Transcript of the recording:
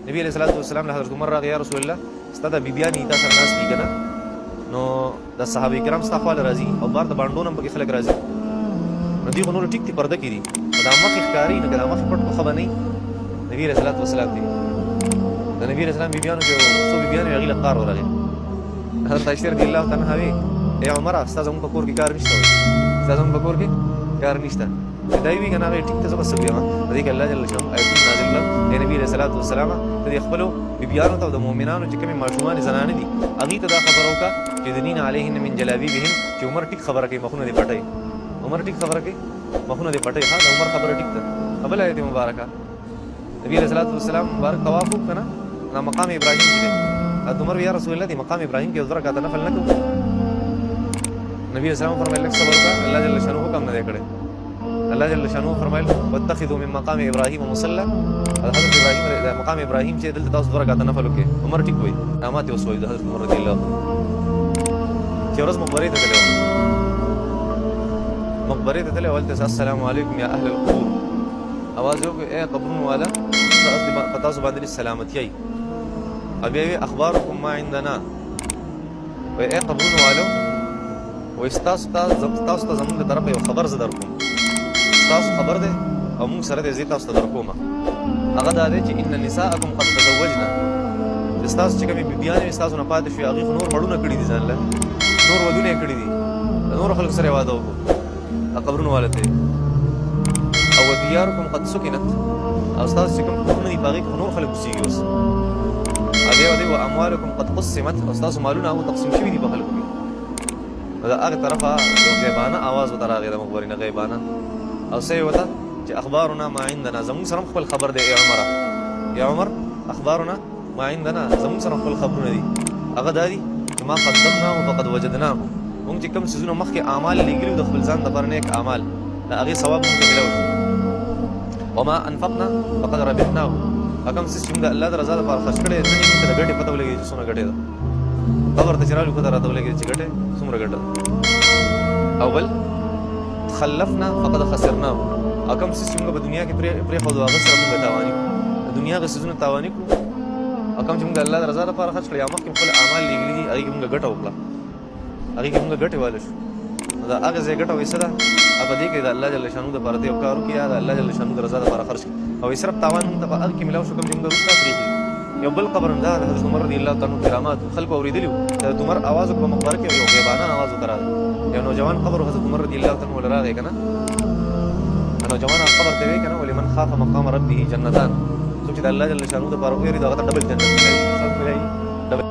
نبی علیہ الصلوۃ والسلام له حضرت عمر راغی یا رسول الله ستا د بیبیانې تا سره ناست دي که نه نو د صحابه کرام ستا خواله راځي او بار د بانډو نه پکې خلک راځي نو دوی خو نور ټیک دي پرده کې دي دا مخې ښکاري نو که دا مخې پټ پخه به نه وي نبي علیه الصلوۃ والسلام دی د نبي علیه السلام بیبیانو کې څو بیبیانې وې هغې له قار ورغې حضرت عایشې رضي الله تعالی عنها وې ای عمره ستا زموږ په کور کې کار نشته وایي ستا زموږ په کور کې کار نشته دا وي که نه هغې ټیک ته زه به څه ویم په دې کې الله جل شانه آیتونه نازل کړل ای نبي علیه الصلوۃ والسلام ته دې خپلو بیبیانو ته او د مؤمنانو چې کومې ماشومانې زنانې دي هغې ته دا خبره وکړه چې یدنین علیهن من جلابیبهن چې عمر ټیک خبره کوي مخونه دې پټوي عمر ټیک خبره کوي مخونه دې پټوي ښه د عمر خبره ټیک ده بل آیت مبارکه نبی علیہ الصلوۃ والسلام مبارک طواف وکړه دا مقام ابراهیم کې دی عمر یا رسول الله دی مقام ابراهیم کې زړه کاته نفل نه کوو نبی علیہ السلام فرمایل لک صبر وکړه الله جل شانه حکم نه دی کړی الله جل شانه فرمایل واتخذوا من مقام ابراهیم مصلى حضرت ابراهیم د مقام ابراهیم چې دلته تاسو زړه کاته نفل وکړي عمر ټیک وای امات یې وسوي د حضرت عمر رضی الله چې ورځ مقبره ته تللی مقبره ته تللی ولته السلام علیکم یا اهل القبور आवाज یو اے قبرونو والا تاسو باندې سلامتی ای ابي اخباركم ما عندنا و اے قبرونو والو و تاسو ته زموږ له طرفه یو خبر زه درکوم تاسو خبر دی او موږ سره دې تاسو ته درکوم هغه دا دی چې ان نساءکم قد تزوجنا تاسو چې کومې بیبیانې تاسو نه پاتې شوي هغې خو نور مړونه کړي دي ځان له نور ودونه یې کړي دي د نورو خلکو سره یې واده وکړو قبرونو والا ته او دیارکم قد سکنت او تاسو چې کوم کورونه دي په هغې کې نور خلک اوسېږي اوس بیا دی و اموالکم قد قسمت او تاسو مالونه هغو تقسیم شوي دي په خلکو کې نو د هغې طرفه یو غیبانه آواز ورته راغی د مقبرې نه غیبانه او څه یې ورته چې اخبارنا ما عندنا زموږ سره خپل خبر دی ای عمره یا عمر اخبارنا ما عندنا زموږ سره خپل خبرونه دي هغه دا دي چې ما قدمناه فقد وجدناه موږ چې کوم څیزونه مخکې اعمال لیږلي د خپل ځان دپاره نیک اعمال د هغې ثواب موږ ته میلاو شو وما انفقنا فقد ربحناه هغه څه چې موږ د الله د رضا لپاره خرڅ کړی ځینې موږ ته د ګټې پته ولګېږي چې څومره ګټې ده قبر ته چې رالو پته راته ولګېږي چې ګټې څومره ګټه ده او بل تخلفنا فقد خسرناه هغه کوم څه چې موږ په دنیا کې پرېښودو هغه سره موږ تاواني کړو د دنیا هغه څیزونه تاواني کړو هغه کوم چې موږ د الله د رضا لپاره خرڅ کړي یا مخکې خپل اعمال لیږلي دي هغې کې موږ ګټه وکړه هغې کې موږ ګټې واله شو نو د هغه ځای ګټه وایي څه ده په دې کې د الله جل شانو دپاره ته یو کار وکړي یا د الله جل شانو د رضا دپاره خرڅ کړي او صرف تاوان موږ ته په هغه کې میلاو شو کوم چې موږ وروسته پرېښي یو بل قبر دا د حضرت عمر رضي الله تعالی عنه کرامات خلکو اورېدلي وو د حضرت عمر اواز وکړه په مقبره کې یو غیبانه اواز ورته راغی یو نوجوان قبر حضرت عمر رضي الله تعالی عنه راغی که نه نوجوان قبر ته وی که نه ولمن خاف مقام ربه جنتان څوک چې د الله جل شانو دپاره ویرېد هغه ته ډبل جنت میلایي